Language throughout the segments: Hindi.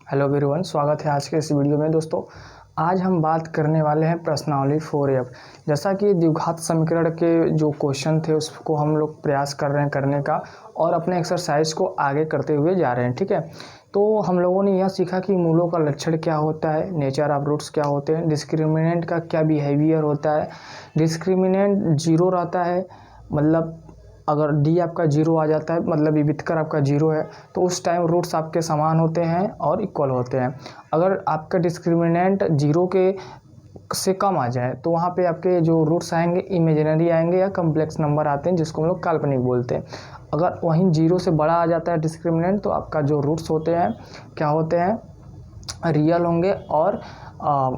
हेलो एवरीवन, स्वागत है आज के इस वीडियो में। दोस्तों, आज हम बात करने वाले हैं प्रश्नावली 4F। जैसा कि द्विघात समीकरण के जो क्वेश्चन थे उसको हम लोग प्रयास कर रहे हैं करने का और अपने एक्सरसाइज को आगे करते हुए जा रहे हैं। ठीक है, तो हम लोगों ने यह सीखा कि मूलों का लक्षण क्या होता है, नेचर ऑफ रूट्स क्या होते हैं, डिस्क्रिमिनेंट का क्या बिहेवियर होता है। डिस्क्रिमिनेंट जीरो रहता है, मतलब अगर डी आपका जीरो आ जाता है मतलब विविधकर आपका जीरो है तो उस टाइम रूट्स आपके समान होते हैं और इक्वल होते हैं। अगर आपका डिस्क्रिमिनेंट जीरो के से कम आ जाए तो वहाँ पे आपके जो रूट्स आएंगे इमेजिनरी आएंगे या कम्प्लेक्स नंबर आते हैं जिसको हम लोग काल्पनिक बोलते हैं। अगर वहीं जीरो से बड़ा आ जाता है डिस्क्रिमिनेंट तो आपका जो रूट्स होते हैं क्या होते हैं, रियल होंगे और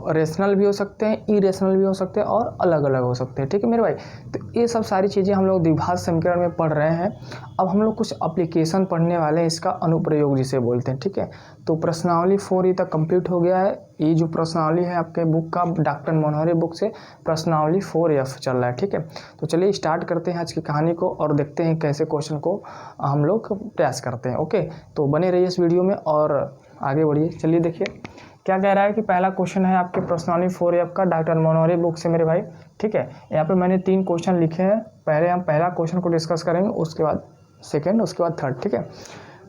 रेशनल भी हो सकते हैं, इरेशनल भी हो सकते हैं और अलग अलग हो सकते हैं। ठीक है मेरे भाई, तो ये सब सारी चीज़ें हम लोग द्विघात समीकरण में पढ़ रहे हैं। अब हम लोग कुछ एप्लीकेशन पढ़ने वाले हैं, इसका अनुप्रयोग जिसे बोलते हैं। ठीक है, तो प्रश्नावली 4 तक कंप्लीट हो गया है। ये जो प्रश्नावली है आपके बुक का डॉक्टर मनोहरी बुक से प्रश्नावली 4F चल रहा है। ठीक है, तो चलिए स्टार्ट करते हैं आज की कहानी को और देखते हैं कैसे क्वेश्चन को हम लोग प्रयास करते हैं। ओके, तो बने रहिए इस वीडियो में और आगे बढ़िए। चलिए देखिए क्या कह रहा है कि पहला क्वेश्चन है आपके प्रश्नावली 4F का डॉक्टर मनोहरी बुक से मेरे भाई। ठीक है, यहाँ पे मैंने 3 क्वेश्चन लिखे हैं। पहले हम पहला क्वेश्चन को डिस्कस करेंगे, उसके बाद सेकंड, उसके बाद थर्ड। ठीक है,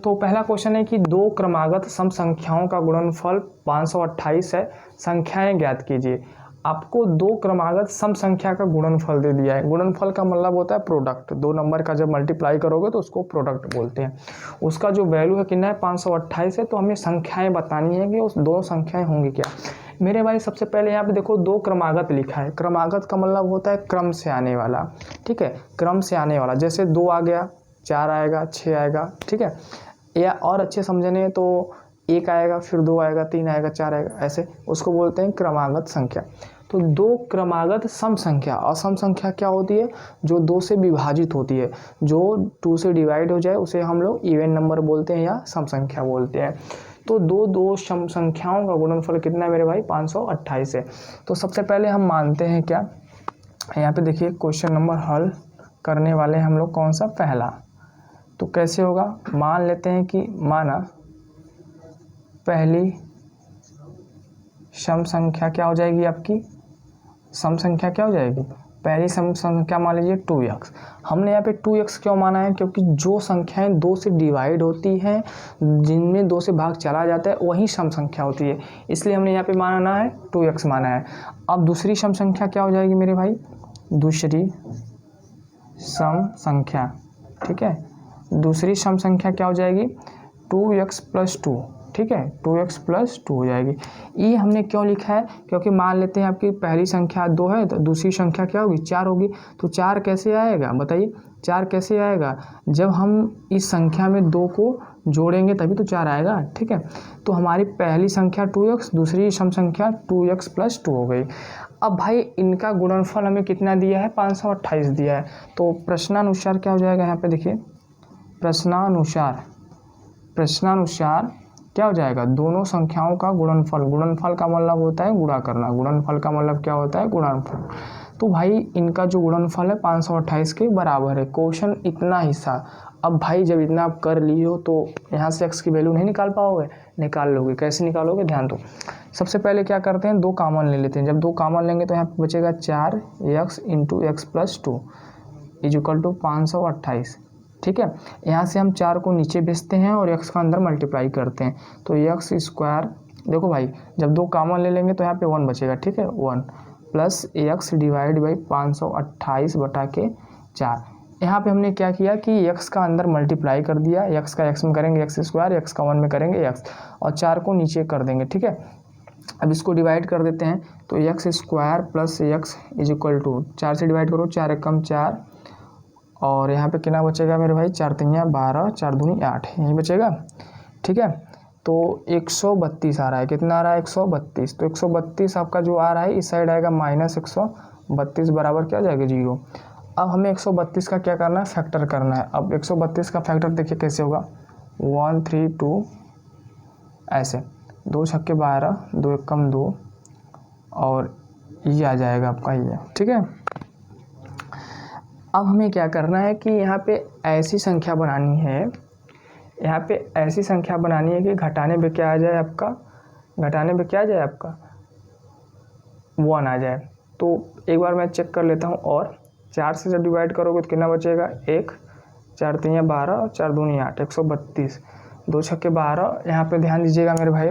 तो पहला क्वेश्चन है कि दो क्रमागत सम संख्याओं का गुणनफल 528 है, संख्याएं ज्ञात कीजिए। आपको दो क्रमागत सम संख्या का गुणनफल दे दिया है। गुणनफल का मतलब होता है प्रोडक्ट, दो नंबर का जब मल्टीप्लाई करोगे तो उसको प्रोडक्ट बोलते हैं। उसका जो वैल्यू है कितना है, 528 है। तो हमें संख्याएं बतानी है कि उस दो संख्याएं होंगी क्या। मेरे भाई सबसे पहले यहाँ पे देखो दो क्रमागत लिखा है। क्रमागत का मतलब होता है क्रम से आने वाला। ठीक है, क्रम से आने वाला, जैसे 2 आ गया, 4 आएगा, 6 आएगा। ठीक है, या और अच्छे समझने तो 1 आएगा, फिर 2 आएगा, 3 आएगा, 4 आएगा, ऐसे उसको बोलते हैं क्रमागत संख्या। तो दो क्रमागत सम संख्या, और सम संख्या क्या होती है, जो 2 से विभाजित होती है। जो 2 से डिवाइड हो जाए उसे हम लोग इवन नंबर बोलते हैं या सम संख्या बोलते हैं। तो दो सम संख्याओं का गुणनफल कितना है मेरे भाई, 528 है। तो सबसे पहले हम मानते हैं क्या, यहाँ पे देखिए क्वेश्चन नंबर हल करने वाले हम लोग कौन सा, पहला। तो कैसे होगा, मान लेते हैं कि माना पहली सम संख्या क्या हो जाएगी, आपकी सम संख्या क्या हो जाएगी, पहली सम संख्या मान लीजिए 2x। हमने यहाँ पे 2x क्यों माना है, क्योंकि जो संख्याएं 2 से डिवाइड होती हैं, जिनमें 2 से भाग चला जाता है, वही सम संख्या होती है, इसलिए हमने यहाँ पे माना है 2x माना है। अब दूसरी सम संख्या क्या हो जाएगी मेरे भाई, दूसरी सम संख्या। ठीक है, दूसरी सम संख्या क्या हो जाएगी, 2x + 2। ठीक है, 2x + 2 हो जाएगी। ये हमने क्यों लिखा है, क्योंकि मान लेते हैं आपकी पहली संख्या 2 है तो दूसरी संख्या क्या होगी, 4 होगी। तो 4 कैसे आएगा बताइए, 4 कैसे आएगा, जब हम इस संख्या में 2 को जोड़ेंगे तभी तो 4 आएगा। ठीक है, तो हमारी पहली संख्या 2x, दूसरी सम संख्या 2x + 2 हो गई। अब भाई इनका गुणनफल हमें कितना दिया है, 528 दिया है। तो प्रश्नानुसार क्या हो जाएगा, यहाँ पे देखिए प्रश्नानुसार क्या हो जाएगा, दोनों संख्याओं का गुणनफल। गुणनफल का मतलब होता है गुणा करना, गुणनफल का मतलब क्या होता है, गुणनफल। तो भाई इनका जो गुणनफल है 528 के बराबर है। क्वेश्चन इतना हिस्सा। अब भाई जब इतना आप कर लिए हो तो यहाँ से x की वैल्यू नहीं निकाल पाओगे, निकाल लोगे। कैसे निकालोगे, ध्यान दो। सबसे पहले क्या करते हैं, 2 कॉमन ले लेते हैं। जब 2 कॉमन लेंगे तो यहाँ पे बचेगा 4x × x + 2 = 528। ठीक है, यहाँ से हम 4 को नीचे भेजते हैं और x का अंदर मल्टीप्लाई करते हैं। तो x², देखो भाई जब 2 कॉमन ले लेंगे तो यहाँ पे 1 बचेगा। ठीक है, 1 + x / 528/4। यहाँ पे हमने क्या किया कि x का अंदर मल्टीप्लाई कर दिया, x का x में करेंगे x², x का 1 में करेंगे x, और 4 को नीचे कर देंगे। ठीक है, अब इसको डिवाइड कर देते हैं। तो x² + x = 4 से डिवाइड करो, 4 × 4, और यहाँ पे कितना बचेगा मेरे भाई, 4 × 3 = 12, 4 × 2 = 8, यही बचेगा। ठीक है, तो 132 आ रहा है। कितना आ रहा है, 132। तो 132 आपका जो आ रहा है इस साइड आएगा -132 बराबर क्या हो जाएगा, 0। अब हमें 132 का क्या करना है, फैक्टर करना है। अब 132 का फैक्टर देखिए कैसे होगा, 1 3 2 ऐसे, 2 × 6 = 12, 2 × 1 = 2, और ये आ जाएगा आपका ये। ठीक है, अब हमें क्या करना है कि यहाँ पे ऐसी संख्या बनानी है यहाँ पे ऐसी संख्या बनानी है कि घटाने पे क्या आ जाए आपका, घटाने पे क्या आ जाए आपका 1 आ जाए। तो एक बार मैं चेक कर लेता हूँ। और 4 से जब डिवाइड करोगे तो कितना बचेगा, 1, 4 3 12 और 4 दूनी 8, 132, 2 छक्के 12। यहाँ पे ध्यान दीजिएगा मेरे भाई,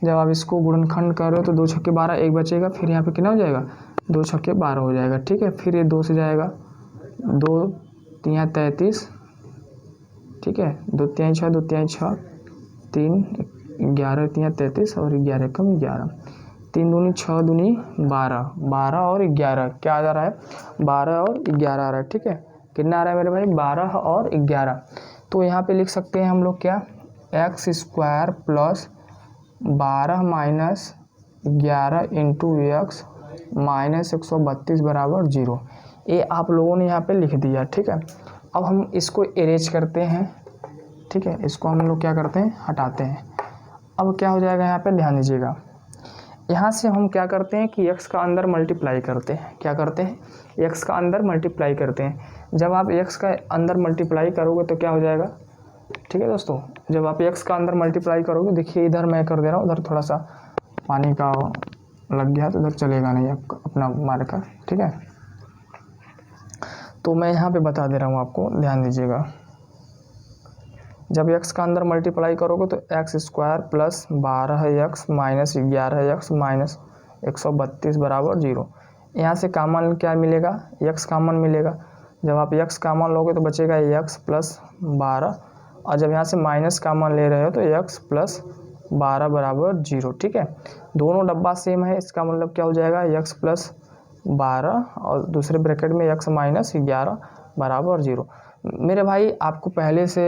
जब आप इसको गुणनखंड कर रहे हो तो 2 छक्के 12 1 बचेगा, फिर यहाँ पे कितना हो जाएगा 2 छक्के 12 हो जाएगा। ठीक है, फिर ये 2 से जाएगा, 2 3 33, ठीक है, 2 3 6, 2 3 6, 3 11 3 33 और 11 कम 11, 3 दूनी 6 दूनी 12, 12 और 11 क्या आ रहा है, 12 और 11 आ रहा है। ठीक है, कितना आ रहा है मेरे भाई, 12 और 11। तो यहाँ पे लिख सकते हैं हम लोग क्या, x square plus 12 minus 11 into x minus 132 बराबर 0। ये आप लोगों ने यहाँ पे लिख दिया। ठीक है, अब हम इसको इरेज करते हैं। ठीक है, इसको हम लोग क्या करते हैं, हटाते हैं। अब क्या हो जाएगा, यहाँ पे ध्यान दीजिएगा, यहाँ से हम क्या करते हैं कि x का अंदर मल्टीप्लाई करते हैं। क्या करते हैं, x का अंदर मल्टीप्लाई करते हैं। जब आप x का अंदर मल्टीप्लाई करोगे तो क्या हो जाएगा, ठीक है दोस्तों, जब आप x का अंदर मल्टीप्लाई करोगे, देखिए इधर मैं कर दे रहा हूँ, उधर थोड़ा सा पानी का लग गया तो उधर चलेगा नहीं आपका अपना मार्कर। ठीक है, तो मैं यहाँ पे बता दे रहा हूँ आपको, ध्यान दीजिएगा। जब x का अंदर मल्टीप्लाई करोगे तो x square plus 12x minus 11x minus 132 बराबर 0। यहाँ से कॉमन क्या मिलेगा, x कॉमन मिलेगा। जब आप x कॉमन लोगे तो बचेगा x प्लस 12, और जब यहाँ से माइनस कॉमन ले रहे हो तो x प्लस 12 बराबर 0। ठीक है, दोनों डब्बा सेम है, इसका मतलब क्या हो जाएगा, x प्लस 12 और दूसरे ब्रैकेट में x माइनस 11 बराबर 0। मेरे भाई आपको पहले से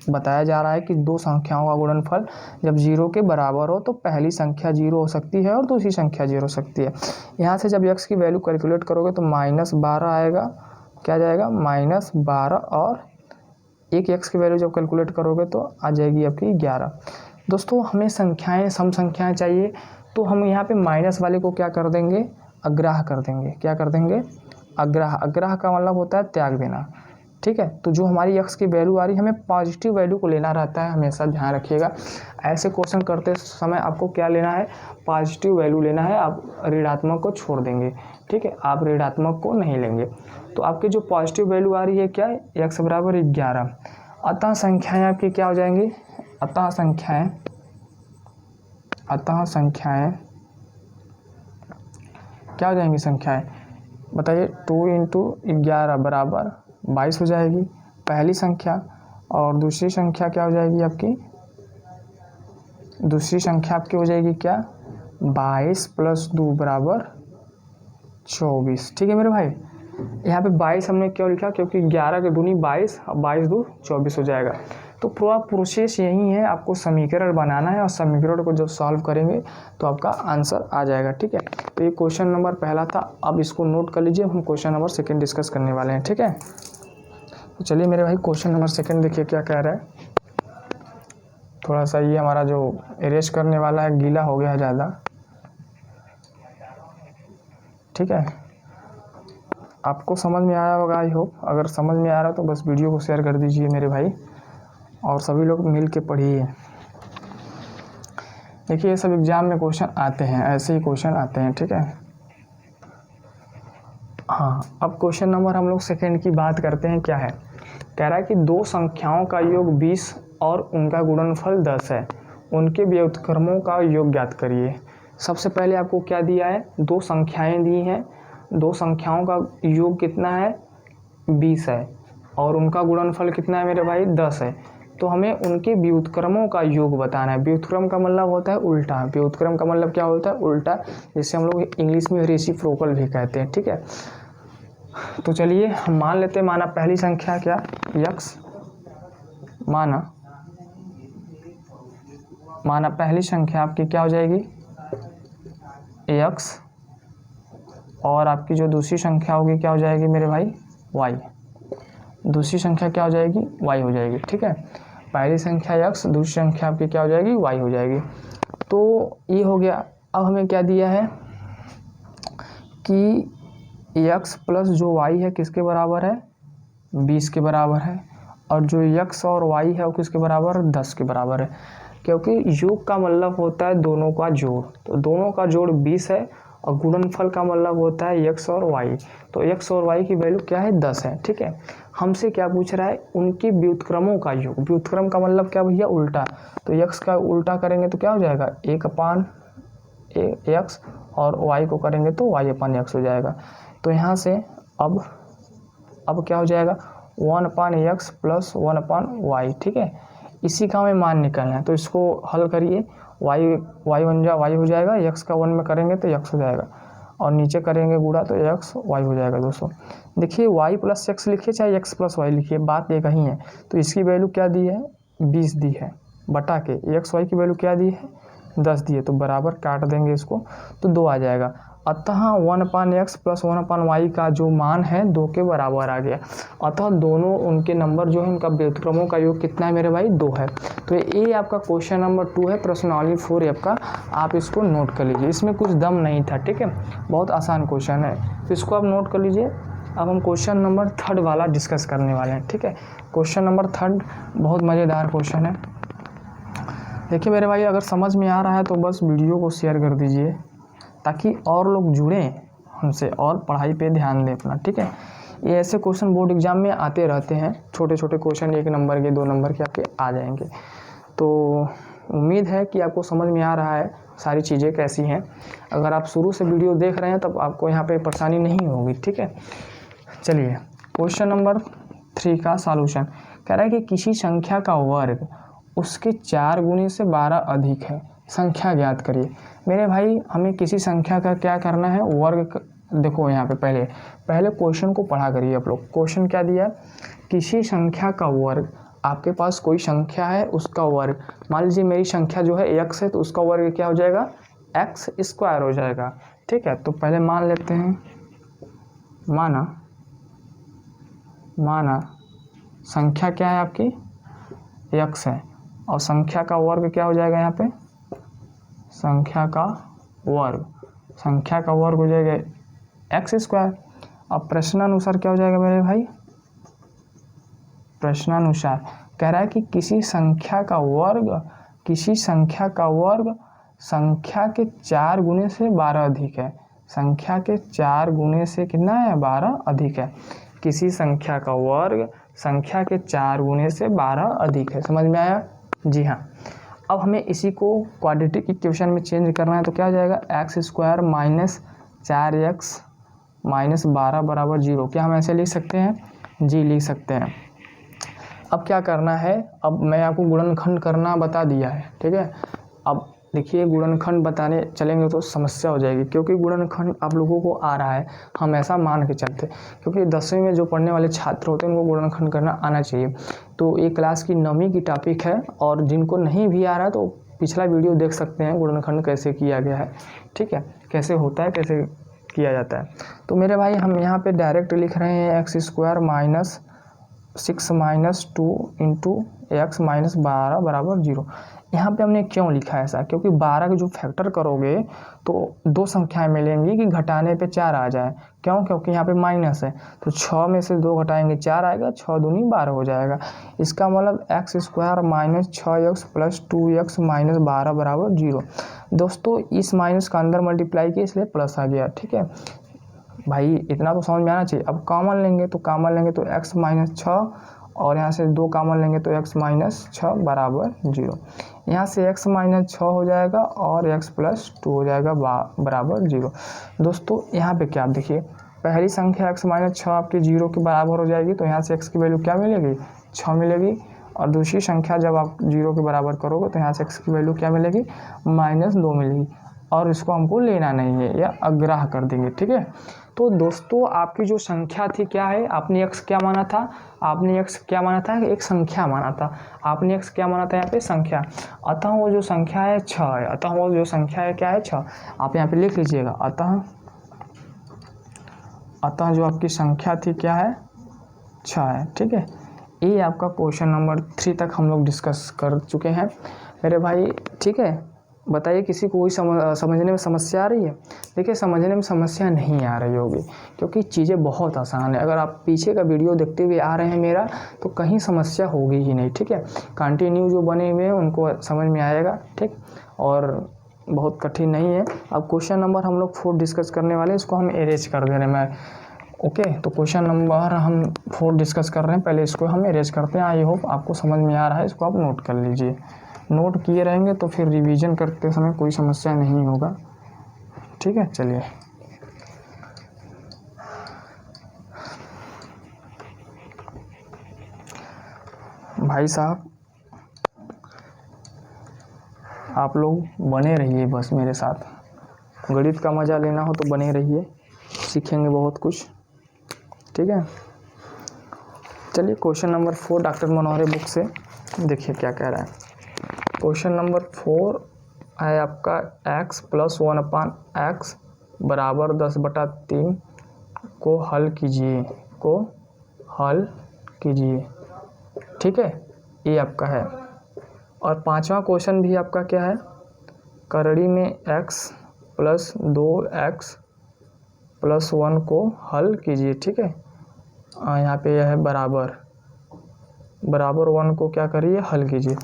बताया जा रहा है कि दो संख्याओं का गुणनफल जब 0 के बराबर हो तो पहली संख्या 0 हो सकती है और दूसरी संख्या 0 हो सकती है। यहाँ से जब x की वैल्यू कैलकुलेट करोगे तो -12 आएगा, क्या जाएगा -12, और एक x की वैल्यू जब कैलकुलेट करोगे तो आ जाएगी आपकी 11। दोस्तों हमें संख्याएं, सम संख्याएं चाहिए, तो हम यहाँ पे माइनस वाले को क्या कर देंगे, अग्राह कर देंगे। क्या कर देंगे, अग्राह। अग्राह का मतलब होता है त्याग देना। ठीक है, तो जो हमारी x की वैल्यू आ रही है, हमें पॉजिटिव वैल्यू को लेना रहता है, हमेशा ध्यान रखिएगा। ऐसे क्वेश्चन करते समय आपको क्या लेना है, पॉजिटिव वैल्यू लेना है, आप ऋणात्मक को छोड़ देंगे। ठीक है, आप ऋणात्मक को नहीं लेंगे। तो आपकी जो पॉजिटिव वैल्यू आ रही है क्या है, x बराबर 11। अतः संख्याएँ आपकी क्या हो जाएंगी, अतः संख्याएँ क्या हो जाएंगी, संख्याएँ बताइए, 2 इंटू 11 बराबर 22 हो जाएगी पहली संख्या, और दूसरी संख्या क्या हो जाएगी आपकी, दूसरी संख्या आपकी हो जाएगी क्या, 22 प्लस 2 बराबर 24। ठीक है मेरे भाई, यहाँ पे 22 हमने क्यों लिखा, क्योंकि 11 के दूनी 22 और 22 2 24 हो जाएगा। तो पूरा प्रोसेस यही है, आपको समीकरण बनाना है और समीकरण को जब सॉल्व करेंगे तो आपका आंसर आ जाएगा। ठीक है, तो ये क्वेश्चन नंबर पहला था। अब इसको नोट कर लीजिए, हम क्वेश्चन नंबर सेकंड डिस्कस करने वाले हैं। ठीक है, तो चलिए मेरे भाई क्वेश्चन नंबर सेकंड देखिए क्या कह रहा है। थोड़ा सा ये हमारा जो इरेज करने वाला है गीला हो गया है ज़्यादा। ठीक है, आपको समझ में आया होगा आई होप। अगर समझ में आ रहा तो बस वीडियो को शेयर कर दीजिए मेरे भाई, और सभी लोग मिल के पढ़िए। देखिए ये सब एग्जाम में क्वेश्चन आते हैं, ऐसे ही क्वेश्चन आते हैं। ठीक है, हाँ, अब क्वेश्चन नंबर हम लोग सेकंड की बात करते हैं। क्या है, कह रहा है कि दो संख्याओं का योग 20 और उनका गुणनफल 10 है, उनके व्युत्क्रमों का योग ज्ञात करिए। सबसे पहले आपको क्या दिया है, दो संख्याएं दी हैं, दो संख्याओं का योग कितना है 20 है, और उनका गुणनफल कितना है मेरे भाई 10 है। तो हमें उनके व्युत्क्रमों का योग बताना है। व्युत्क्रम का मतलब होता है उल्टा, व्युत्क्रम का मतलब क्या होता है, उल्टा, जिसे हम लोग इंग्लिश में रेसिप्रोकल भी कहते हैं। ठीक है, तो चलिए हम मान लेते हैं, माना पहली संख्या क्या x, माना पहली संख्या आपकी क्या हो जाएगी x, और आपकी जो दूसरी संख्या होगी क्या हो जाएगी मेरे भाई y। दूसरी संख्या क्या हो जाएगी y हो जाएगी। ठीक है, पहली संख्या x, दूसरी संख्या आपकी क्या हो जाएगी y हो जाएगी। तो ये हो गया। अब हमें क्या दिया है कि x प्लस जो y है किसके बराबर है, 20 के बराबर है, और जो x और y है वो किसके बराबर है, 10 के बराबर है। क्योंकि योग का मतलब होता है दोनों का जोड़, तो दोनों का जोड़ 20 है और गुणनफल का मतलब होता है x और y। तो x और y की वैल्यू क्या है, 10 है। ठीक है, हमसे क्या पूछ रहा है, उनकी व्युत्क्रमों का योग। व्युत्क्रम का मतलब क्या भैया, उल्टा। तो x का उल्टा करेंगे तो क्या हो जाएगा, 1/x, और y को करेंगे तो y/x हो जाएगा। तो यहाँ से अब क्या हो जाएगा, 1/x प्लस 1/y। ठीक है, इसी का हमें मान निकालना है, तो इसको हल करिए। y बन जा y हो जाएगा, x का 1 में करेंगे तो x हो जाएगा, और नीचे करेंगे गुणा तो x y हो जाएगा। दोस्तों देखिए, y प्लस x लिखिए चाहे x प्लस y लिखिए, बात एक ही है। तो इसकी वैल्यू क्या दी है, 20 दी है, बटा के x y की वैल्यू क्या दी है, 10 दी है। तो बराबर काट देंगे इसको तो 2 आ जाएगा। अतः 1/x प्लस 1/y का जो मान है 2 के बराबर आ गया। अतः दोनों उनके नंबर जो है उनका व्युत्क्रमों का योग कितना है मेरे भाई, 2 है। तो ये आपका क्वेश्चन नंबर 2 है प्रश्नावली 4F का, आप इसको नोट कर लीजिए। इसमें कुछ दम नहीं था, ठीक है, बहुत आसान क्वेश्चन है, तो इसको आप नोट कर लीजिए। अब हम क्वेश्चन नंबर 3 वाला डिस्कस करने वाले हैं। ठीक है, क्वेश्चन नंबर 3 बहुत मज़ेदार क्वेश्चन है। देखिए मेरे भाई, अगर समझ में आ रहा है तो बस वीडियो को शेयर कर दीजिए ताकि और लोग जुड़ें हमसे और पढ़ाई पे ध्यान दें अपना। ठीक है, ये ऐसे क्वेश्चन बोर्ड एग्जाम में आते रहते हैं, छोटे छोटे क्वेश्चन 1 नंबर के 2 नंबर के आपके आ जाएंगे। तो उम्मीद है कि आपको समझ में आ रहा है सारी चीज़ें कैसी हैं। अगर आप शुरू से वीडियो देख रहे हैं तब आपको यहाँ पे परेशानी नहीं होगी। ठीक है, चलिए क्वेश्चन नंबर 3 का सॉल्यूशन कह रहा है कि किसी संख्या का वर्ग उसके 4 गुने से 12 अधिक है, संख्या ज्ञात करिए। मेरे भाई, हमें किसी संख्या का क्या करना है, वर्ग। देखो यहाँ पे पहले क्वेश्चन को पढ़ा करिए आप लोग। क्वेश्चन क्या दिया है, किसी संख्या का वर्ग, आपके पास कोई संख्या है उसका वर्ग। मान लीजिए मेरी संख्या जो है x है, तो उसका वर्ग क्या हो जाएगा, x² हो जाएगा। ठीक है, तो पहले मान लेते हैं, माना संख्या क्या है आपकी, x है, और संख्या का वर्ग क्या हो जाएगा, यहाँ पे संख्या का वर्ग हो जाएगा x²। अब प्रश्नानुसार क्या हो जाएगा मेरे भाई, प्रश्नानुसार कह रहा है कि किसी संख्या का वर्ग संख्या के 4 गुने से 12 अधिक है। संख्या के 4 गुने से कितना है, 12 अधिक है। किसी संख्या का वर्ग संख्या के 4 गुने से 12 अधिक है। समझ में आया, जी हाँ। अब हमें इसी को क्वाड्रेटिक इक्वेशन में चेंज करना है, तो क्या हो जाएगा, x² माइनस 4x माइनस 12 बराबर 0। क्या हम ऐसे लिख सकते हैं, जी लिख सकते हैं। अब क्या करना है, अब मैं आपको गुणनखंड करना बता दिया है। ठीक है, अब देखिए गुणनखंड बताने चलेंगे तो समस्या हो जाएगी, क्योंकि गुणनखंड आप लोगों को आ रहा है, हम ऐसा मान के चलते, क्योंकि 10वीं में जो पढ़ने वाले छात्र होते हैं उनको गुणनखंड करना आना चाहिए। तो ये क्लास की 9वीं की टॉपिक है, और जिनको नहीं भी आ रहा है तो पिछला वीडियो देख सकते हैं, गुणनखंड कैसे किया गया है। ठीक है, कैसे होता है, कैसे किया जाता है। तो मेरे भाई, हम यहाँ पे डायरेक्ट लिख रहे हैं x² minus 6 minus 2 into x minus 12 बराबर 0। यहाँ पे हमने क्यों लिखा है ऐसा, क्योंकि 12 का जो फैक्टर करोगे तो 2 संख्याएं मिलेंगी कि घटाने पे 4 आ जाए। क्यों, क्योंकि यहाँ पे माइनस है, तो 6 में से 2 घटाएंगे 4 आएगा, 6 दूनी 12 हो जाएगा। इसका मतलब x² minus 6x plus 2x minus 12 बराबर 0। दोस्तों इस माइनस का अंदर मल्टीप्लाई किया इसलिए प्लस आ गया। ठीक है भाई, इतना तो समझ में आना चाहिए। अब कॉमन लेंगे तो x माइनस 6, और यहाँ से 2 कॉमन लेंगे तो x माइनस 6 बराबर 0। यहाँ से x माइनस 6 हो जाएगा और x प्लस 2 हो जाएगा बराबर 0। दोस्तों यहाँ पे क्या आप देखिए, पहली संख्या x माइनस 6 आपकी 0 के बराबर हो जाएगी, तो यहाँ से x की वैल्यू क्या मिलेगी, 6 मिलेगी। और दूसरी संख्या जब आप 0 के बराबर करोगे तो यहाँ से x की वैल्यू क्या मिलेगी, -2 मिलेगी, और इसको हमको लेना नहीं है या अग्राह कर देंगे। ठीक है, तो दोस्तों आपकी जो संख्या थी क्या है, आपने x क्या माना था, एक संख्या माना था। आपने x क्या माना था, यहाँ पे संख्या। अतः वो जो संख्या है 6 है। अतः वो जो संख्या है क्या है, 6। आप यहाँ पे लिख लीजिएगा, अतः जो आपकी संख्या थी क्या है, 6 है। ठीक है, ये आपका क्वेश्चन नंबर 3 तक हम लोग डिस्कस कर चुके हैं मेरे भाई। ठीक है, बताइए किसी को कोई समझने में समस्या आ रही है? देखिए समझने में समस्या नहीं आ रही होगी क्योंकि चीज़ें बहुत आसान है। अगर आप पीछे का वीडियो देखते हुए आ रहे हैं मेरा तो कहीं समस्या होगी ही नहीं, ठीक है। कंटिन्यू जो बने हुए हैं उनको समझ में आएगा, ठीक, और बहुत कठिन नहीं है। अब क्वेश्चन नंबर हम लोग 4 डिस्कस करने वाले हैं, इसको हम एरेज कर दे रहे हैं मैं, ओके। तो क्वेश्चन नंबर हम 4 डिस्कस कर रहे हैं, पहले इसको हम एरेज करते हैं। आई होप आपको समझ में आ रहा है, इसको आप नोट कर लीजिए। नोट किए रहेंगे तो फिर रिवीजन करते समय कोई समस्या नहीं होगा, ठीक है। चलिए भाई साहब आप लोग बने रहिए बस मेरे साथ, गणित का मज़ा लेना हो तो बने रहिए, सीखेंगे बहुत कुछ, ठीक है। चलिए क्वेश्चन नंबर 4 डॉक्टर मनोहरे बुक से देखिए क्या कह रहा है। क्वेश्चन नंबर 4 है आपका x + 1/x बराबर 10/3 को हल कीजिए, ठीक है। ये आपका है। और 5वां क्वेश्चन भी आपका क्या है, करड़ी में x + 2x + 1 को हल कीजिए, ठीक है। यहाँ पे यह है बराबर 1 को क्या करिए, हल कीजिए।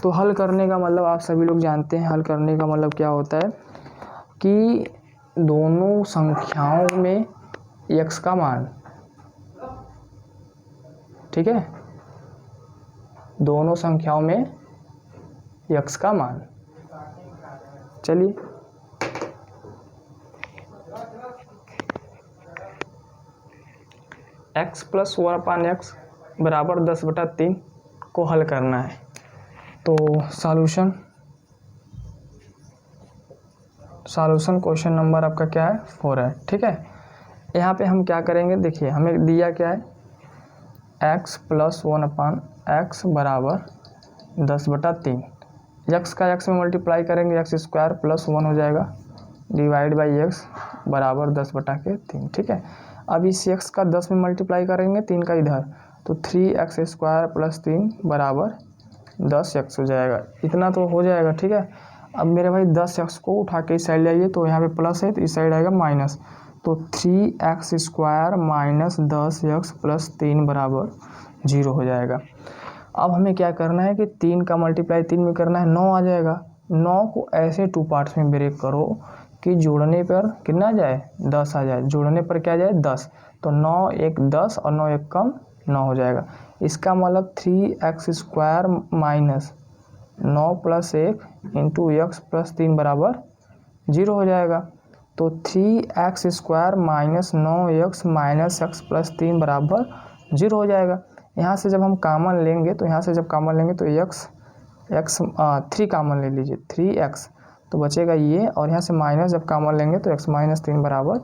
तो हल करने का मतलब आप सभी लोग जानते हैं, हल करने का मतलब क्या होता है कि दोनों संख्याओं में x का मान, ठीक है, दोनों संख्याओं में x का मान। चलिए x + 1/x बराबर 10/3 को हल करना है। तो सॉल्यूशन क्वेश्चन नंबर आपका क्या है, 4 है, ठीक है। यहाँ पे हम क्या करेंगे, देखिए हमें दिया क्या है, x + 1/x बराबर 10/3, x का x में मल्टीप्लाई करेंगे x² + 1 हो जाएगा, डिवाइड बाई x बराबर 10/3, ठीक है। अब इस x का 10 में मल्टीप्लाई करेंगे, 3 का इधर, तो 3x² + 3 बराबर 10x हो जाएगा। इतना तो हो जाएगा, ठीक है। अब मेरे भाई 10x को उठा के इस साइड लाइए, तो यहाँ पे प्लस है तो इस साइड आएगा माइनस, तो 3x² - 10x + 3 बराबर 0 हो जाएगा। अब हमें क्या करना है कि 3 का मल्टीप्लाई 3 में करना है, 9 आ जाएगा। 9 को ऐसे 2 पार्ट्स में ब्रेक करो कि जोड़ने पर कितना आ जाए, 10 आ जाए, जोड़ने पर क्या आ जाए, 10। तो 9 1 10 और 9 1 कम 9 हो जाएगा। इसका मतलब 3x² - 9 + 1 इंटू x + 3 बराबर 0 हो जाएगा। तो 3x² - 9x - x + 3 बराबर 0 हो जाएगा। यहाँ से जब हम कामन लेंगे, तो यहाँ से जब कामन लेंगे तो x 3 कामन ले लीजिए, 3x तो बचेगा ये, और यहाँ से माइनस जब कामन लेंगे तो x - 3 बराबर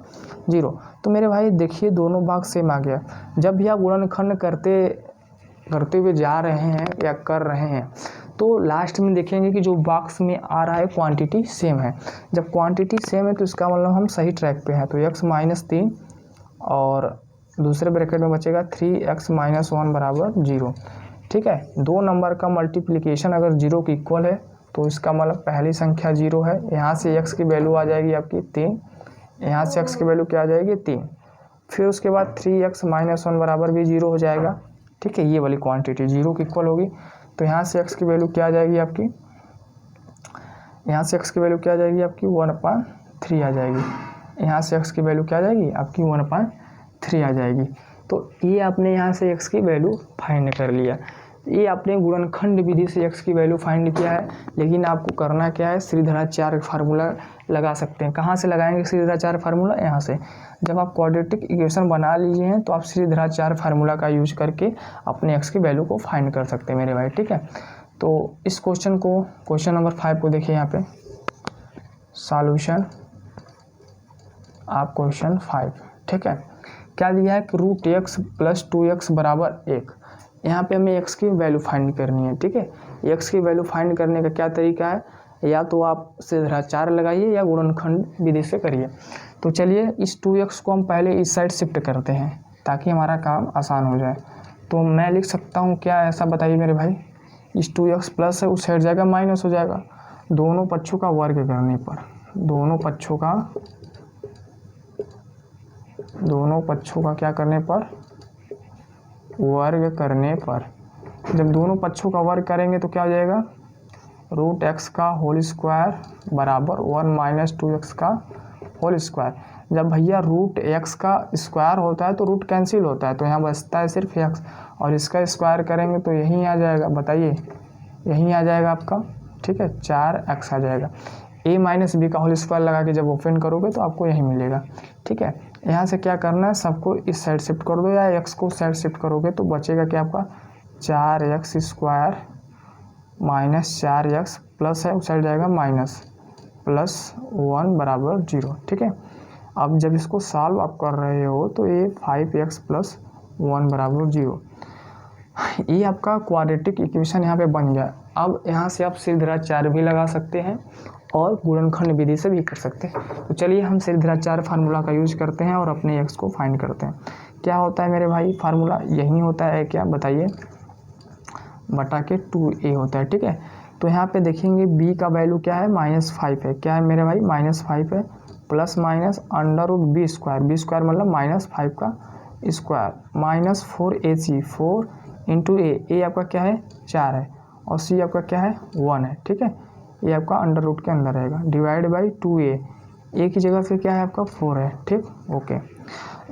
0। तो मेरे भाई देखिए दोनों भाग सेम आ गया। जब भी आप गुणनखंड करते हुए जा रहे हैं या कर रहे हैं तो लास्ट में देखेंगे कि जो बॉक्स में आ रहा है क्वांटिटी सेम है। जब क्वांटिटी सेम है तो इसका मतलब हम सही ट्रैक पे हैं। तो x - 3 और दूसरे ब्रैकेट में बचेगा 3x - 1 बराबर 0, ठीक है। 2 नंबर का मल्टीप्लिकेशन अगर 0 के इक्वल है तो इसका मतलब पहली संख्या 0 है। यहाँ से x की वैल्यू आ जाएगी आपकी 3, यहाँ से x की वैल्यू क्या आ जाएगी 3, फिर उसके बाद 3x - 1 बराबर भी 0 हो जाएगा, ठीक है। ये वाली क्वांटिटी 0 की इक्वल होगी। तो यहाँ से x की वैल्यू क्या आ जाएगी आपकी, यहाँ से x की वैल्यू क्या आ जाएगी आपकी 1/3 आ जाएगी। यहाँ से x की वैल्यू क्या आ जाएगी आपकी 1/3 आ जाएगी। तो ये आपने यहाँ से x की वैल्यू फाइंड कर लिया। ये आपने गुणनखंड विधि से x की वैल्यू फाइंड किया है, लेकिन आपको करना क्या है, श्रीधराचार्य फार्मूला लगा सकते हैं। कहाँ से लगाएंगे श्रीधराचार्य फार्मूला, यहाँ से। जब आप क्वाड्रेटिक इक्वेशन बना लीजिए हैं तो आप श्रीधराचार्य फार्मूला का यूज करके अपने x की वैल्यू को फाइंड कर सकते हैं मेरे भाई, ठीक है। तो इस क्वेश्चन नंबर 5 को देखिए यहाँ पे सॉल्यूशन आप क्वेश्चन 5, ठीक है। क्या दिया है कि √x + 2x बराबर 1। यहाँ पे हमें x की वैल्यू फाइंड करनी है, ठीक है। x की वैल्यू फाइंड करने का क्या तरीका है, या तो आप श्रीधराचार्य लगाइए या गुणनखंड विधि से करिए। तो चलिए इस 2x को हम पहले इस साइड शिफ्ट करते हैं ताकि हमारा काम आसान हो जाए। तो मैं लिख सकता हूँ क्या, ऐसा बताइए मेरे भाई, इस 2x प्लस है उस साइड जाएगा माइनस हो जाएगा, दोनों पक्षों का वर्ग करने पर, दोनों पक्षों का क्या करने पर, वर्ग करने पर। जब दोनों पक्षों का वर्ग करेंगे तो क्या हो जाएगा, रूट एक्स का होल स्क्वायर बराबर 1 माइनस 2x का होल स्क्वायर। जब भैया रूट एक्स का स्क्वायर होता है तो रूट कैंसिल होता है, तो यहाँ बचता है सिर्फ एक्स, और इसका स्क्वायर करेंगे तो यहीं आ जाएगा, बताइए यहीं आ जाएगा आपका, ठीक है 4x आ जाएगा। a माइनस बी का होल स्क्वायर लगा के जब ओपन करोगे तो आपको यही मिलेगा, ठीक है। यहाँ से क्या करना है, सबको इस साइड शिफ्ट कर दो, या x को साइड शिफ्ट करोगे तो बचेगा क्या आपका 4x square minus 4x plus है उस साइड जाएगा माइनस प्लस 1 बराबर 0, ठीक है। अब जब इसको सॉल्व आप कर रहे हो तो ये 5x प्लस 1 बराबर 0, ये आपका क्वाड्रेटिक इक्वेशन यहाँ पे बन गया। अब यहाँ से आप सिरदराचार्य भी लगा सकते हैं और गुणनखंड विधि से भी कर सकते हैं। तो चलिए हम सिरदराचार्य फार्मूला का यूज करते हैं और अपने x को फाइंड करते हैं। क्या होता है मेरे भाई फार्मूला, यही होता है क्या, बताइए, बटा के 2a होता है, ठीक है। तो यहाँ पे देखेंगे b का वैल्यू क्या है, -5 है, क्या है मेरे भाई -5 है, plus minus under root B square, B square मतलब -5 का स्क्वायर, माइनस 4ac, 4 इंटू ए आपका क्या है 4 है, और c आपका क्या है 1 है, ठीक है। ये आपका अंडर रूट के अंदर रहेगा, डिवाइड बाई 2a, ए की जगह पे क्या है आपका 4 है, ठीक, ओके।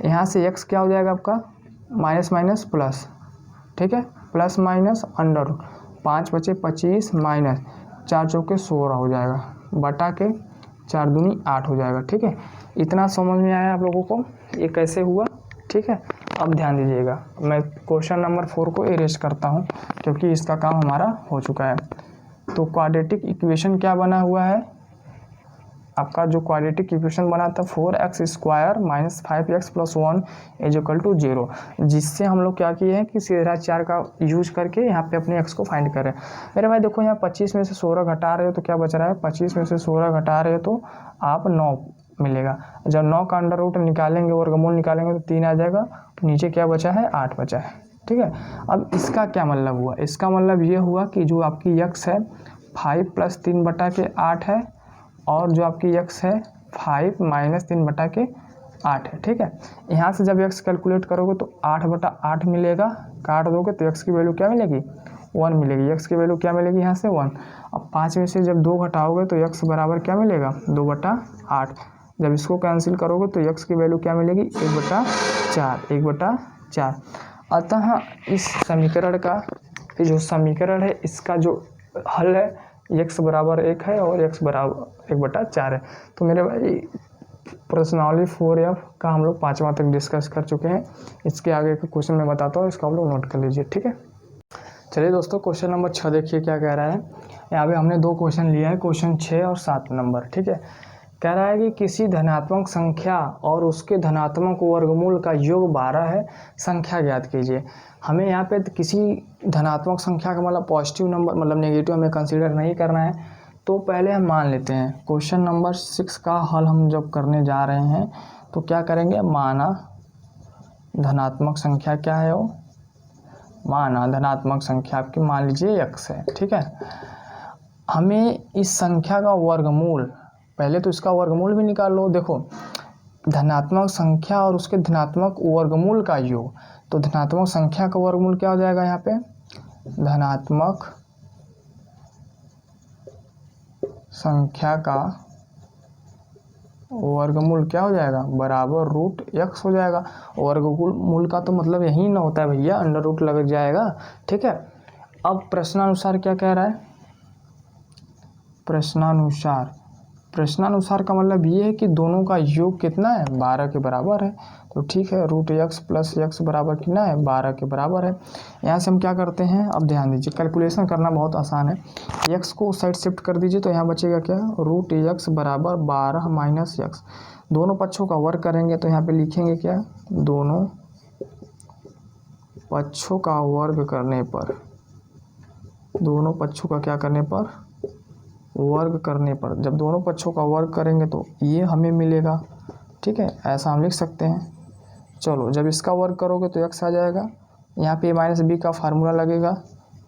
यहाँ से x क्या हो जाएगा आपका माइनस माइनस प्लस, ठीक है, प्लस माइनस अंडर रूट, 5 बचे 25 माइनस 4 चौके 16 हो जाएगा, बटा के 4 दूनी 8 हो जाएगा, ठीक है। इतना समझ में आया आप लोगों को ये कैसे हुआ, ठीक है। अब ध्यान दीजिएगा, मैं क्वेश्चन नंबर 4 को इरेज करता हूँ क्योंकि इसका काम हमारा हो चुका है। तो क्वाड्रेटिक इक्वेशन क्या बना हुआ है आपका, जो क्वाड्रेटिक इक्वेशन बना था 4x square minus 5x plus 1 is equal to 0, जिससे हम लोग क्या किए हैं कि सिरदराचार्य का यूज करके यहाँ पे अपने x को फाइंड करें। मेरे भाई देखो यहाँ 25 में से 16 घटा रहे हो तो क्या बच रहा है, 25 में से 16 घटा रहे हो तो आप 9 मिलेगा। जब 9 का अंडर रूट निकालेंगे, वर्गमूल निकालेंगे तो 3 आ जाएगा, तो नीचे क्या बचा है 8 बचा है, ठीक है। अब इसका क्या मतलब हुआ, इसका मतलब ये हुआ कि जो आपकी x है 5 प्लस 3 बटा के 8 है, और जो आपकी x है 5 माइनस 3 बटा के 8 है, ठीक है। यहाँ से जब x कैलकुलेट करोगे तो 8 बटा 8 मिलेगा, काट दोगे तो x की वैल्यू क्या मिलेगी 1 मिलेगी, x की वैल्यू क्या मिलेगी यहाँ से 1। अब 5 में से जब 2 घटाओगे तो x बराबर क्या मिलेगा 2 बटा 8, जब इसको कैंसिल करोगे तो x की वैल्यू क्या मिलेगी 1 बटा 4, 1 बटा 4। अतः इस समीकरण का जो समीकरण है इसका जो हल है x बराबर 1 है और x बराबर 1 बटा 4 है। तो मेरे भाई प्रश्नावली 4F का हम लोग 5वां तक डिस्कस कर चुके हैं। इसके आगे का क्वेश्चन मैं बताता हूँ, इसका आप लोग नोट कर लीजिए, ठीक है। चलिए दोस्तों क्वेश्चन नंबर 6 देखिए क्या कह रहा है। यहाँ पे हमने 2 क्वेश्चन लिया है, क्वेश्चन 6 और 7 नंबर, ठीक है। कह रहा है कि किसी धनात्मक संख्या और उसके धनात्मक वर्गमूल का योग 12 है, संख्या ज्ञात कीजिए। हमें यहाँ पे किसी धनात्मक संख्या का मतलब पॉजिटिव नंबर मतलब नेगेटिव हमें कंसीडर नहीं करना है, तो पहले हम मान लेते हैं। क्वेश्चन नंबर 6 का हल हम जब करने जा रहे हैं तो क्या करेंगे, माना धनात्मक संख्या क्या है वो, माना धनात्मक संख्या आपकी मान लीजिए x है, ठीक है। हमें इस संख्या का वर्गमूल, पहले तो इसका वर्गमूल भी निकाल लो। देखो धनात्मक संख्या और उसके धनात्मक वर्गमूल का योग, तो धनात्मक संख्या का वर्गमूल क्या हो जाएगा यहाँ पे, धनात्मक संख्या का वर्गमूल क्या हो जाएगा बराबर रूट x हो जाएगा। वर्गमूल का तो मतलब यही ना होता है भैया, अंडर रूट लग जाएगा, ठीक है। अब प्रश्नानुसार क्या कह रहा है, प्रश्नानुसार का मतलब ये है कि दोनों का योग कितना है 12 के बराबर है, तो ठीक है रूट x प्लस x बराबर कितना है 12 के बराबर है। यहाँ से हम क्या करते हैं, अब ध्यान दीजिए कैलकुलेशन करना बहुत आसान है। x को साइड शिफ्ट कर दीजिए तो यहाँ बचेगा क्या, रूट x बराबर 12 माइनस x, दोनों पक्षों का वर्ग करेंगे तो यहाँ पे लिखेंगे क्या, दोनों पक्षों का वर्ग करने पर, दोनों पक्षों का क्या करने पर, वर्ग करने पर, जब दोनों पक्षों का वर्ग करेंगे तो ये हमें मिलेगा, ठीक है, ऐसा हम लिख सकते हैं। चलो जब इसका वर्ग करोगे तो x आ जाएगा, यहाँ पे माइनस बी का फार्मूला लगेगा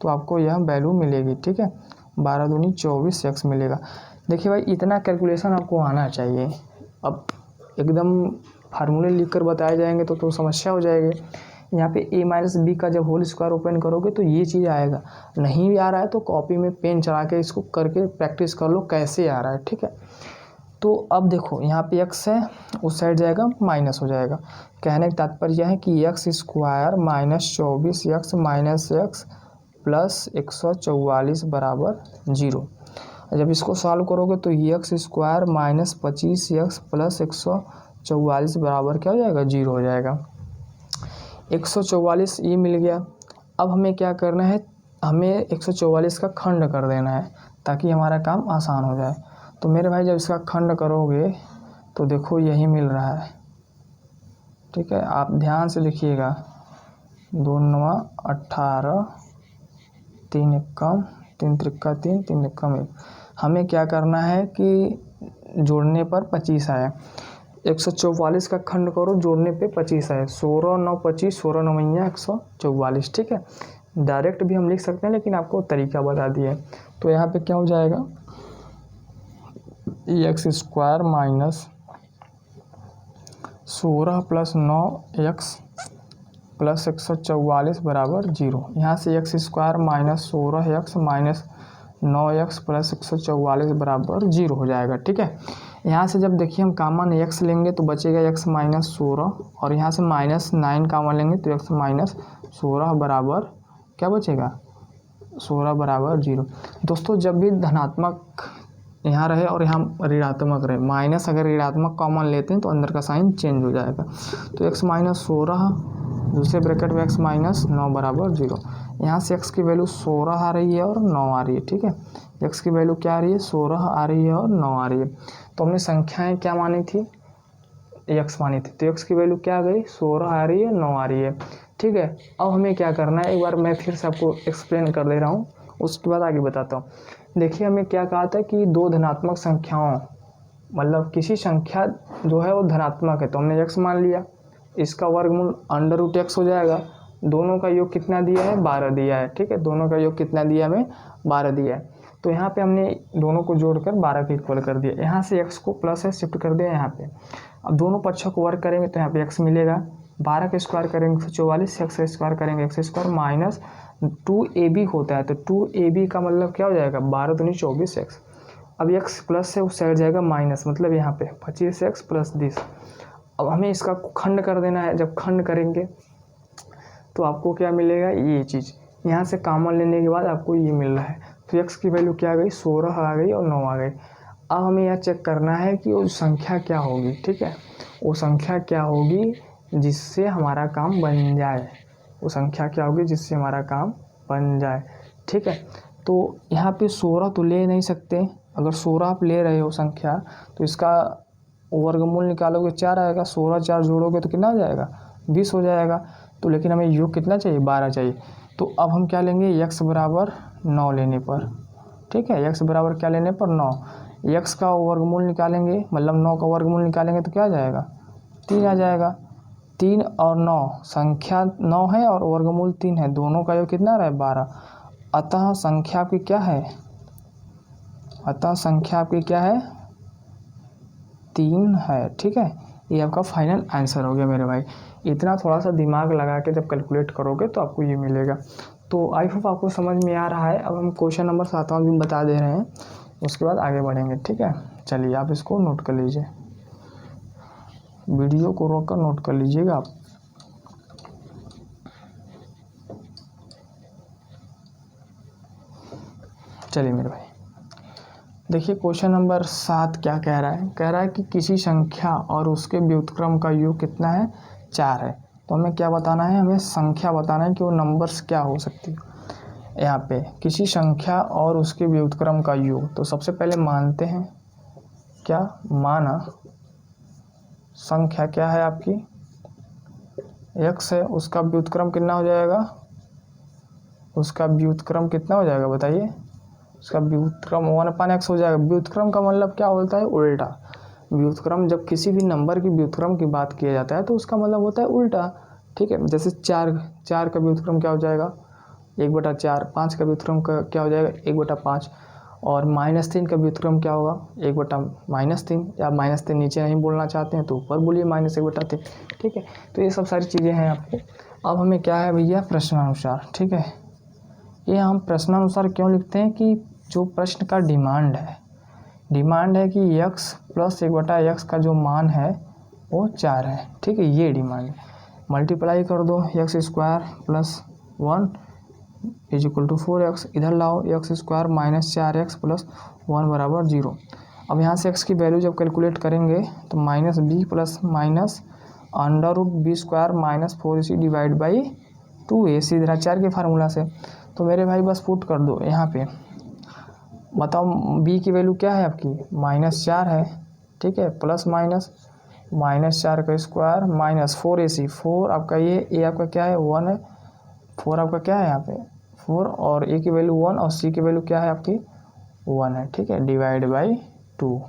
तो आपको यह वैल्यू मिलेगी, ठीक है। 12 दूनी 24 x मिलेगा। देखिए भाई इतना कैलकुलेशन आपको आना चाहिए। अब एकदम फार्मूले लिख कर बताए जाएंगे तो समस्या हो जाएगी। यहाँ पे a माइनस बी का जब होल स्क्वायर ओपन करोगे तो ये चीज़ आएगा। नहीं भी आ रहा है तो कॉपी में पेन चला के इसको करके प्रैक्टिस कर लो कैसे आ रहा है, ठीक है। तो अब देखो यहाँ पे x है, उस साइड जाएगा माइनस हो जाएगा। कहने का तात्पर्य है कि x square minus 24x minus x plus 144 बराबर 0। जब इसको सॉल्व करोगे तो x square minus 25x plus 144 बराबर क्या हो जाएगा, 0 हो जाएगा। 144 ये मिल गया। अब हमें क्या करना है, हमें 144 का खंड कर देना है ताकि हमारा काम आसान हो जाए। तो मेरे भाई जब इसका खंड करोगे तो देखो यही मिल रहा है, ठीक है। आप ध्यान से देखिएगा, 2 9 18, 3 एकम 3 त्रिक्का 3, 3 एकम 1। हमें क्या करना है कि जोड़ने पर 25 आया। 144 का खंड करो, जोड़ने पे 25 आए। 16 9 25, 16 9 144, ठीक है। डायरेक्ट भी हम लिख सकते हैं लेकिन आपको तरीका बता दिए। तो यहाँ पे क्या हो जाएगा, x square minus 16 plus 9x plus 144 बराबर 0। यहाँ से x square minus 16x minus 9x plus 144 बराबर 0 हो जाएगा, ठीक है। यहाँ से जब देखिए हम कॉमन x लेंगे तो बचेगा x माइनस 16, और यहाँ से माइनस 9 कॉमन लेंगे तो x माइनस 16 बराबर क्या बचेगा, 16 बराबर 0। दोस्तों जब भी धनात्मक यहाँ रहे और यहाँ ऋणात्मक रहे, माइनस अगर ऋणात्मक कॉमन लेते हैं तो अंदर का साइन चेंज हो जाएगा। तो x माइनस 16 दूसरे ब्रैकेट में x माइनस 9 बराबर 0। यहाँ से x की वैल्यू 16 आ रही है और 9 आ रही है, ठीक है। x की वैल्यू क्या आ रही है, 16 आ रही है और 9 आ रही है। तो हमने संख्याएं क्या मानी थी, x मानी थी, तो x की वैल्यू क्या आ गई, 16 आ रही है 9 आ रही है, ठीक है। अब हमें क्या करना है, एक बार मैं फिर से आपको एक्सप्लेन कर दे रहा हूँ, उसके बाद आगे बताता हूँ। देखिए हमें क्या कहा था कि दो धनात्मक संख्याओं, मतलब किसी संख्या जो है वो धनात्मक है तो हमने x मान लिया, इसका वर्गमूल अंडर रूट x हो जाएगा। दोनों का योग कितना दिया है, 12 दिया है, ठीक है। दोनों का योग कितना दिया हमें, 12 दिया है। तो यहाँ पे हमने दोनों को जोड़कर 12 के इक्वल कर दिया। यहाँ से x को प्लस है शिफ्ट कर दिया यहाँ पे। अब दोनों पक्षों को वर्ग करेंगे तो यहाँ पे x मिलेगा, 12 का स्क्वायर करेंगे 144, x का स्क्वायर करेंगे x स्क्वायर माइनस 2ab होता है। तो 2ab का मतलब क्या हो जाएगा, 12 दूनी 24x। अब x प्लस है उस साइड जाएगा माइनस, मतलब यहाँ पे 25x प्लस 20। अब हमें इसका खंड कर देना है। जब खंड करेंगे तो आपको क्या मिलेगा, ये चीज़ यहाँ से कॉमन लेने के बाद आपको ये मिल रहा है। तो x की वैल्यू क्या आ गई, 16 आ गई और 9 आ गई। अब हमें यह चेक करना है कि वो संख्या क्या होगी, ठीक है। वो संख्या क्या होगी जिससे हमारा काम बन जाए, वो संख्या क्या होगी जिससे हमारा काम बन जाए, ठीक है। तो यहाँ पे 16 तो ले नहीं सकते। अगर 16 आप ले रहे हो संख्या तो इसका वर्गमूल निकालोगे 4 आएगा, 16 4 जोड़ोगे तो कितना हो जाएगा, 20 हो जाएगा। तो लेकिन हमें योग कितना चाहिए, 12 चाहिए। तो अब हम क्या लेंगे, x बराबर 9 लेने पर, ठीक है। x बराबर क्या लेने पर, 9। x का वर्गमूल निकालेंगे, मतलब 9 का वर्गमूल निकालेंगे तो क्या आ जाएगा, 3 आ जाएगा। 3 और 9, संख्या 9 है और वर्गमूल 3 है, दोनों का योग कितना रहा है, 12। अतः संख्या आपकी क्या है, अतः संख्या आपकी क्या है, 3 है, ठीक है। ये आपका फाइनल आंसर हो गया मेरे भाई। इतना थोड़ा सा दिमाग लगा के जब कैलकुलेट करोगे तो आपको ये मिलेगा। तो आई होप आपको समझ में आ रहा है। अब हम क्वेश्चन नंबर 7वां भी बता दे रहे हैं, उसके बाद आगे बढ़ेंगे, ठीक है। चलिए आप इसको नोट कर लीजिए, वीडियो को रोक कर नोट कर लीजिएगा आप। चलिए मेरे भाई देखिए क्वेश्चन नंबर 7 क्या कह रहा है, कह रहा है कि किसी संख्या और उसके व्युत्क्रम का योग कितना है, 4 है। तो हमें क्या बताना है, हमें संख्या बताना है कि वो नंबर्स क्या हो सकती है। यहाँ पे किसी संख्या और उसके व्युत्क्रम का योग, तो सबसे पहले मानते हैं, क्या माना संख्या क्या है आपकी, x है, उसका व्युत्क्रम कितना हो जाएगा, उसका व्युत्क्रम कितना हो जाएगा बताइए, उसका व्युत्क्रम 1/x हो जाएगा। व्युत्क्रम का मतलब क्या होता है, उल्टा। व्युत्क्रम जब किसी भी नंबर की व्युत्क्रम की बात किया जाता है तो उसका मतलब होता है उल्टा, ठीक है। जैसे 4 का व्युत्क्रम क्या हो जाएगा, 1/4, 5 का व्युत्क्रम का क्या हो जाएगा 1/5, और -3 का व्युत्क्रम क्या होगा 1/-3, या -3 नीचे नहीं बोलना चाहते हैं तो ऊपर बोलिए -1/3। ठीक है, तो ये सब सारी चीज़ें हैं आपको। अब हमें क्या है भैया, प्रश्नानुसार। ठीक है, ये हम प्रश्नानुसार क्यों लिखते हैं कि जो प्रश्न का डिमांड है कि x + 1/x का जो मान है वो 4 है। ठीक है, ये डिमांड मल्टीप्लाई कर दो, x² + 1 = 4x, इधर लाओ x² - 4x + 1 = 0। अब यहाँ से x की वैल्यू जब कैलकुलेट करेंगे तो -b + -√b² - 4ac / 2a, सीधा 4 के फार्मूला से। तो मेरे भाई बस पुट कर दो यहाँ पे, बताओ b की वैल्यू क्या है आपकी -4 है। ठीक है, प्लस माइनस -4 का स्क्वायर -4ac, 4 आपका ये a आपका क्या है 1 है, 4 आपका क्या है यहाँ पे 4, और a की वैल्यू 1 और c की वैल्यू क्या है आपकी 1 है। ठीक है, डिवाइड बाई 2,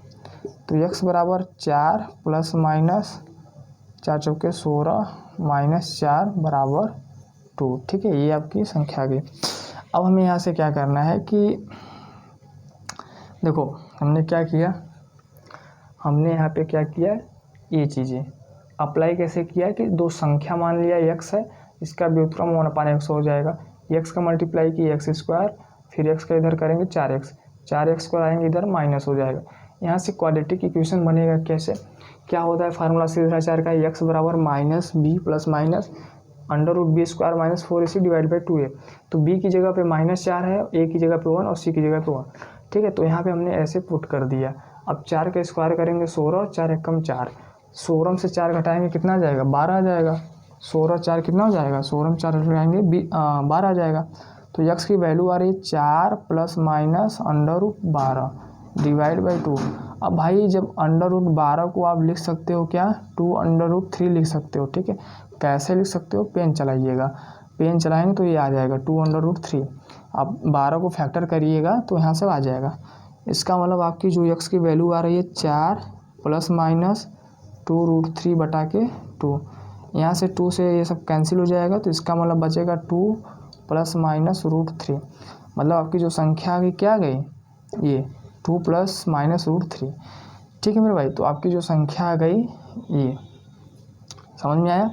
तो x बराबर 4 + -4 चौके 16 -4 = 2। ठीक है, ये आपकी संख्या आ गई। अब हमें यहाँ से क्या करना है कि देखो हमने क्या किया, हमने यहाँ पे क्या किया, ये चीज़ें अप्लाई कैसे किया कि दो संख्या मान लिया x है, इसका व्युत्क्रम 1/x हो जाएगा, x का मल्टीप्लाई किया x², फिर x का इधर करेंगे 4x को आएंगे इधर माइनस हो जाएगा। यहाँ से क्वाड्रेटिक इक्वेशन बनेगा कैसे, क्या होता है फार्मूला सीधा 4 का, x बराबर -b + -√b² - 4ac / 2a। तो b की जगह पे -4 है, a की जगह पे 1 और c की जगह पे 1। ठीक है, तो यहाँ पे हमने ऐसे पुट कर दिया। अब 4 का स्क्वायर करेंगे 16, 4 एकम 4, 16 से 4 घटाएंगे कितना आ जाएगा 12 आ जाएगा, 16 4 कितना हो जाएगा, 16 4 घटाएंगे 12 आ जाएगा। तो x की वैल्यू आ रही है 4 + -√12 डिवाइड बाई 2। अब भाई जब √12 को आप लिख सकते हो क्या 2√3 लिख सकते हो। ठीक है, कैसे लिख सकते हो, पेन चलाइएगा, पेन चलाएंगे तो ये आ जाएगा 2√3। अब 12 को फैक्टर करिएगा तो यहाँ से आ जाएगा। इसका मतलब आपकी जो x की वैल्यू आ रही है 4 ± 2√3/2। यहाँ से 2 से ये सब कैंसिल हो जाएगा, तो इसका मतलब बचेगा 2 ± √3। मतलब आपकी जो संख्या आ गई क्या आ गई, ये 2 ± √3। ठीक है मेरे भाई, तो आपकी जो संख्या आ गई ये, समझ में आया।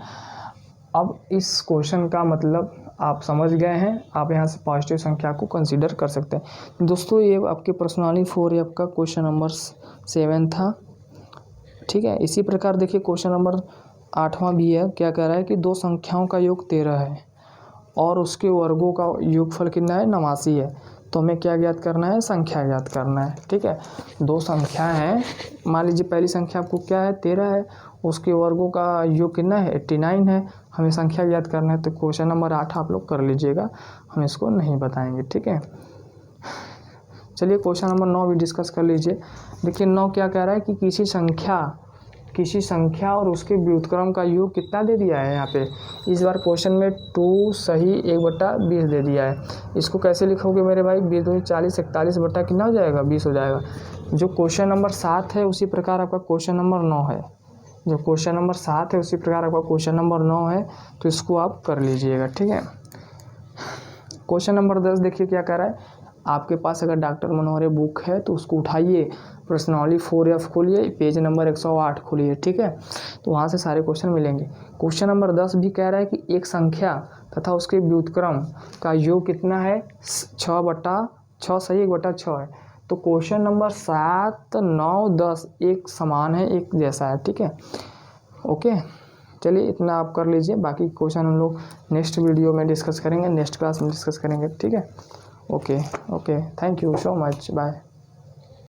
अब इस क्वेश्चन का मतलब आप समझ गए हैं, आप यहाँ से पॉजिटिव संख्या को कंसीडर कर सकते हैं। दोस्तों ये आपके पर्सनाली 4F का क्वेश्चन नंबर 7 था। ठीक है, इसी प्रकार देखिए क्वेश्चन नंबर 8वां भी है। क्या कह रहा है कि दो संख्याओं का योग 13 है और उसके वर्गों का योगफल कितना है 89 है। तो हमें क्या ज्ञात करना है, संख्या ज्ञात करना है। ठीक है, दो संख्या हैं, मान लीजिए पहली संख्या आपको क्या है 13 है, उसके वर्गों का योग कितना है 89 है, हमें संख्या ज्ञात करना है। तो क्वेश्चन नंबर 8 आप लोग कर लीजिएगा, हम इसको नहीं बताएंगे। ठीक है, चलिए क्वेश्चन नंबर 9 भी डिस्कस कर लीजिए। देखिए 9 क्या कह रहा है कि किसी संख्या और उसके व्युत्क्रम का योग कितना दे दिया है। यहाँ पे इस बार क्वेश्चन में 2 सही 1/20 दे दिया है। इसको कैसे लिखोगे मेरे भाई, 20 × 40 41 बटा कितना हो जाएगा 20 हो जाएगा। जो क्वेश्चन नंबर 7 है उसी प्रकार आपका क्वेश्चन नंबर 9 है, जो क्वेश्चन नंबर 7 है उसी प्रकार आपका क्वेश्चन नंबर 9 है, तो इसको आप कर लीजिएगा। ठीक है, क्वेश्चन नंबर 10 देखिए क्या कह रहा है। आपके पास अगर डॉक्टर मनोहरे बुक है तो उसको उठाइए, प्रश्नावली 4F खोलिए, पेज नंबर 108 खोलिए। ठीक है, तो वहाँ से सारे क्वेश्चन मिलेंगे। क्वेश्चन नंबर 10 भी कह रहा है कि एक संख्या तथा उसके व्युत्क्रम का योग कितना है 6 सही 1/6 है। तो क्वेश्चन नंबर 7 9 10 एक समान है, एक जैसा है। ठीक है, ओके, चलिए इतना आप कर लीजिए, बाकी क्वेश्चन हम लोग नेक्स्ट वीडियो में डिस्कस करेंगे, नेक्स्ट क्लास में डिस्कस करेंगे। ठीक है, okay, thank you so much, bye.